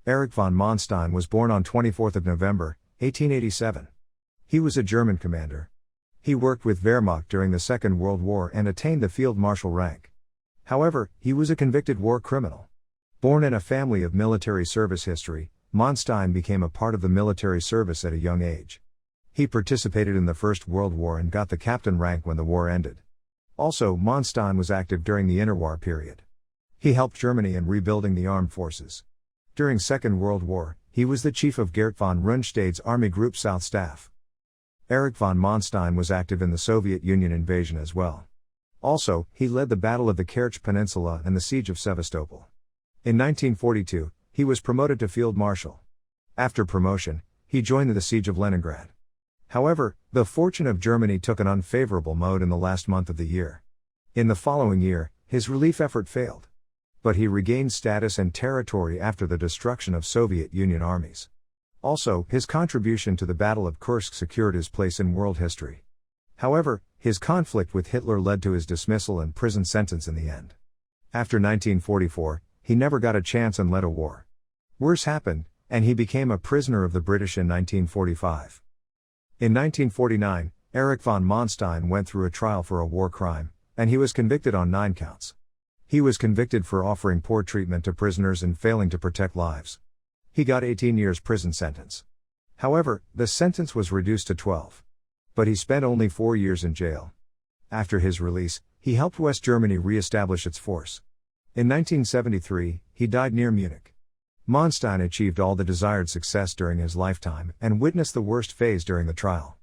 Erich von Manstein was born on 24th of November, 1887. He was a German commander. He worked with Wehrmacht during the Second World War and attained the field marshal rank. However, he was a convicted war criminal. Born in a family of military service history, Manstein became a part of the military service at a young age. He participated in the First World War and got the captain rank when the war ended. Also, Manstein was active during the interwar period. He helped Germany in rebuilding the armed forces. During Second World War, he was the chief of Gerd von Rundstedt's Army Group South Staff. Erich von Manstein was active in the Soviet Union invasion as well. Also, he led the Battle of the Kerch Peninsula and the Siege of Sevastopol. In 1942, he was promoted to field marshal. After promotion, he joined the Siege of Leningrad. However, the fortune of Germany took an unfavorable mode in the last month of the year. In the following year, his relief effort failed. But he regained status and territory after the destruction of Soviet Union armies. Also, his contribution to the Battle of Kursk secured his place in world history. However, his conflict with Hitler led to his dismissal and prison sentence in the end. After 1944, he never got a chance and led a war. Worse happened, and he became a prisoner of the British in 1945. In 1949, Erich von Manstein went through a trial for a war crime, and he was convicted on 9 counts. He was convicted for offering poor treatment to prisoners and failing to protect lives. He got 18 years prison sentence. However, the sentence was reduced to 12. But he spent only 4 years in jail. After his release, he helped West Germany re-establish its force. In 1973, he died near Munich. Manstein achieved all the desired success during his lifetime and witnessed the worst phase during the trial.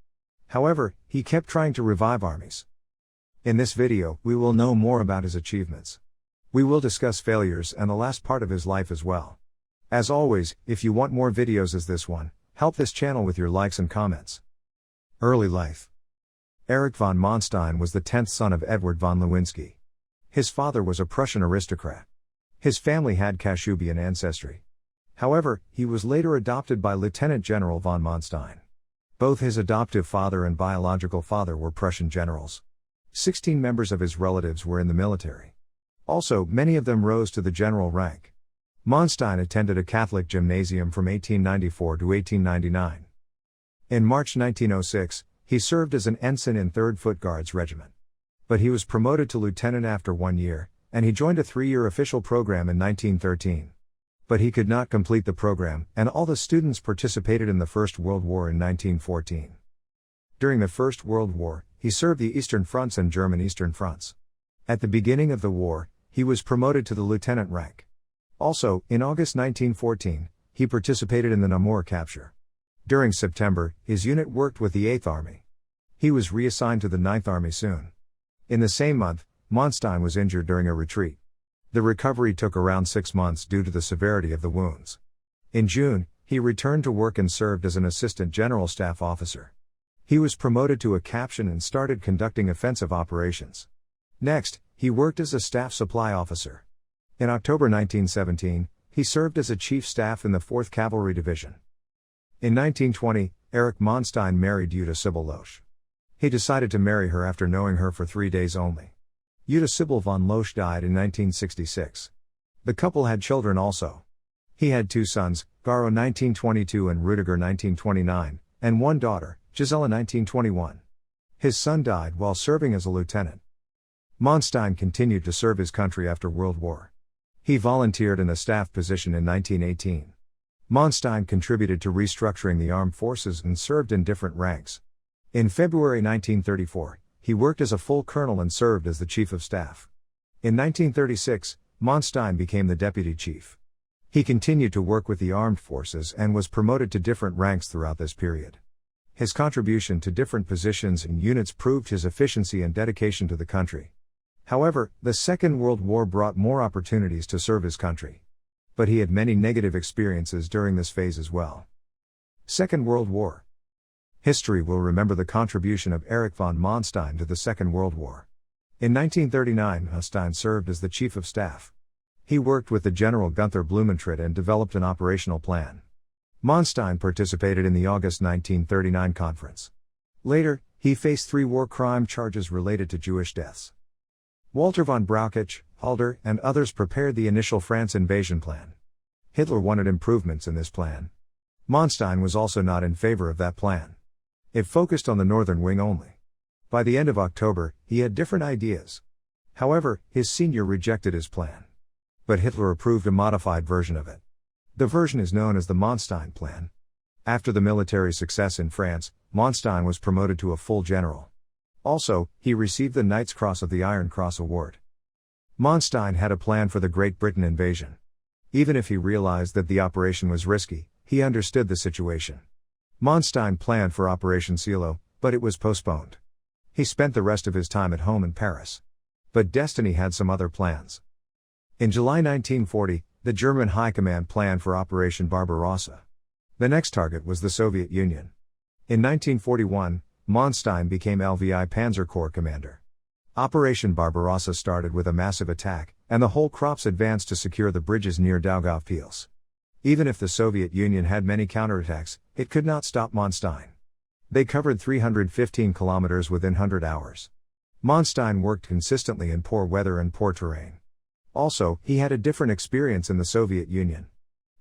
However, he kept trying to revive armies. In this video, we will know more about his achievements. We will discuss failures and the last part of his life as well. As always, if you want more videos as this one, help this channel with your likes and comments. Early life. Erich von Manstein was the 10th son of Edward von Lewinsky. His father was a Prussian aristocrat. His family had Kashubian ancestry. However, he was later adopted by Lieutenant General von Manstein. Both his adoptive father and biological father were Prussian generals. 16 members of his relatives were in the military. Also, many of them rose to the general rank. Manstein attended a Catholic gymnasium from 1894 to 1899. In March 1906, he served as an ensign in 3rd Foot Guards Regiment. But he was promoted to lieutenant after 1 year, and he joined a 3-year official program in 1913. But he could not complete the program, and all the students participated in the First World War in 1914. During the First World War, he served the Eastern Fronts and German Eastern Fronts. At the beginning of the war, he was promoted to the lieutenant rank. Also, in August 1914, he participated in the Namur capture. During September, his unit worked with the 8th Army. He was reassigned to the 9th Army soon. In the same month, Manstein was injured during a retreat. The recovery took around 6 months due to the severity of the wounds. In June, he returned to work and served as an assistant general staff officer. He was promoted to a captain and started conducting offensive operations. Next, he worked as a staff supply officer. In October 1917, he served as a chief staff in the 4th Cavalry Division. In 1920, Erich Manstein married Jutta Sibyl Loesch. He decided to marry her after knowing her for 3 days only. Jutta Sibyl von Loesch died in 1966. The couple had children also. He had 2 sons, Garo 1922 and Rudiger 1929, and 1 daughter, Gisela 1921. His son died while serving as a lieutenant. Manstein continued to serve his country after World War. He volunteered in a staff position in 1918. Manstein contributed to restructuring the armed forces and served in different ranks. In February 1934, he worked as a full colonel and served as the chief of staff. In 1936, Manstein became the deputy chief. He continued to work with the armed forces and was promoted to different ranks throughout this period. His contribution to different positions and units proved his efficiency and dedication to the country. However, the Second World War brought more opportunities to serve his country. But he had many negative experiences during this phase as well. Second World War. History will remember the contribution of Erich von Manstein to the Second World War. In 1939, Manstein served as the chief of staff. He worked with the General Gunther Blumentritt and developed an operational plan. Manstein participated in the August 1939 conference. Later, he faced 3 war crime charges related to Jewish deaths. Walter von Brauchitsch, Halder, and others prepared the initial France invasion plan. Hitler wanted improvements in this plan. Manstein was also not in favor of that plan. It focused on the northern wing only. By the end of October, he had different ideas. However, his senior rejected his plan. But Hitler approved a modified version of it. The version is known as the Manstein Plan. After the military success in France, Manstein was promoted to a full general. Also, he received the Knight's Cross of the Iron Cross Award. Manstein had a plan for the Great Britain invasion. Even if he realized that the operation was risky, he understood the situation. Manstein planned for Operation Cielo, but it was postponed. He spent the rest of his time at home in Paris. But destiny had some other plans. In July 1940, the German High Command planned for Operation Barbarossa. The next target was the Soviet Union. In 1941, Manstein became LVI Panzer Corps commander. Operation Barbarossa started with a massive attack, and the whole Corps advanced to secure the bridges near Daugavpils. Even if the Soviet Union had many counterattacks, it could not stop Manstein. They covered 315 kilometers within 100 hours. Manstein worked consistently in poor weather and poor terrain. Also, he had a different experience in the Soviet Union.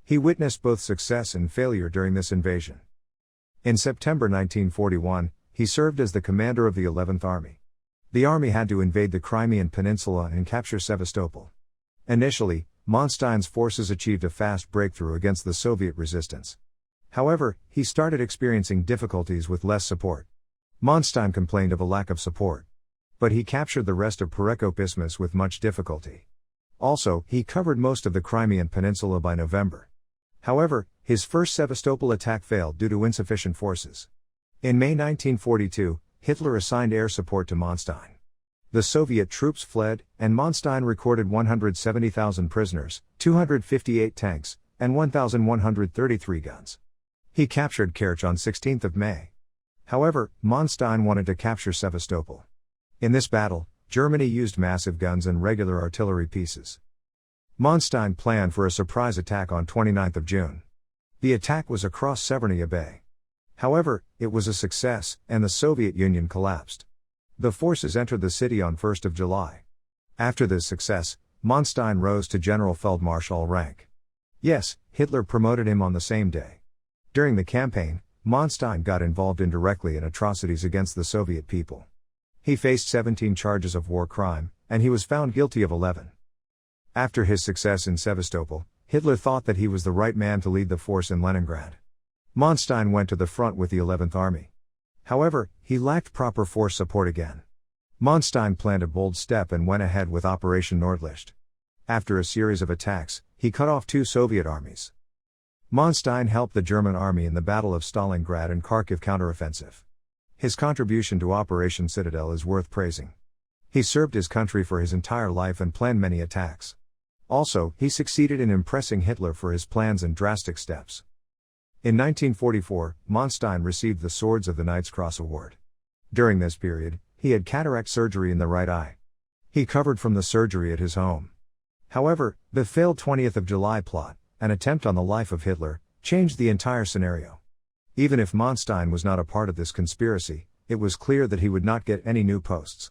He witnessed both success and failure during this invasion. In September 1941, he served as the commander of the 11th Army. The army had to invade the Crimean Peninsula and capture Sevastopol. Initially, Manstein's forces achieved a fast breakthrough against the Soviet resistance. However, he started experiencing difficulties with less support. Manstein complained of a lack of support. But he captured the rest of Perekop with much difficulty. Also, he covered most of the Crimean Peninsula by November. However, his first Sevastopol attack failed due to insufficient forces. In May 1942, Hitler assigned air support to Manstein. The Soviet troops fled, and Manstein recorded 170,000 prisoners, 258 tanks, and 1,133 guns. He captured Kerch on 16 May. However, Manstein wanted to capture Sevastopol. In this battle, Germany used massive guns and regular artillery pieces. Manstein planned for a surprise attack on 29 June. The attack was across Severnia Bay. However, it was a success, and the Soviet Union collapsed. The forces entered the city on 1 July. After this success, Manstein rose to Generalfeldmarschall rank. Yes, Hitler promoted him on the same day. During the campaign, Manstein got involved indirectly in atrocities against the Soviet people. He faced 17 charges of war crime, and he was found guilty of 11. After his success in Sevastopol, Hitler thought that he was the right man to lead the force in Leningrad. Manstein went to the front with the 11th Army. However, he lacked proper force support again. Manstein planned a bold step and went ahead with Operation Nordlicht. After a series of attacks, he cut off 2 Soviet armies. Manstein helped the German army in the Battle of Stalingrad and Kharkiv counteroffensive. His contribution to Operation Citadel is worth praising. He served his country for his entire life and planned many attacks. Also, he succeeded in impressing Hitler for his plans and drastic steps. In 1944, Manstein received the Swords of the Knight's Cross Award. During this period, he had cataract surgery in the right eye. He recovered from the surgery at his home. However, the failed 20th of July plot, an attempt on the life of Hitler, changed the entire scenario. Even if Manstein was not a part of this conspiracy, it was clear that he would not get any new posts.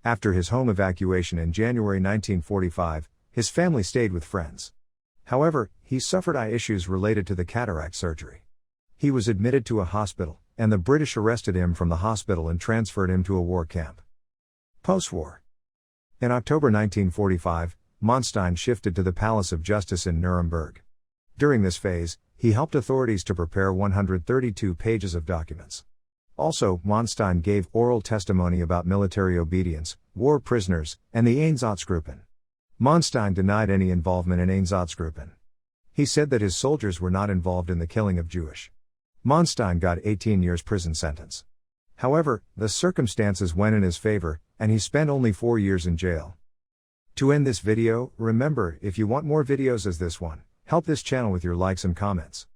After his home evacuation in January 1945, his family stayed with friends. However, he suffered eye issues related to the cataract surgery. He was admitted to a hospital, and the British arrested him from the hospital and transferred him to a war camp. Post-war. In October 1945, Manstein shifted to the Palace of Justice in Nuremberg. During this phase, he helped authorities to prepare 132 pages of documents. Also, Manstein gave oral testimony about military obedience, war prisoners, and the Einsatzgruppen. Manstein denied any involvement in Einsatzgruppen. He said that his soldiers were not involved in the killing of Jewish. Manstein got 18 years prison sentence. However, the circumstances went in his favor, and he spent only 4 years in jail. To end this video, remember, if you want more videos as this one, help this channel with your likes and comments.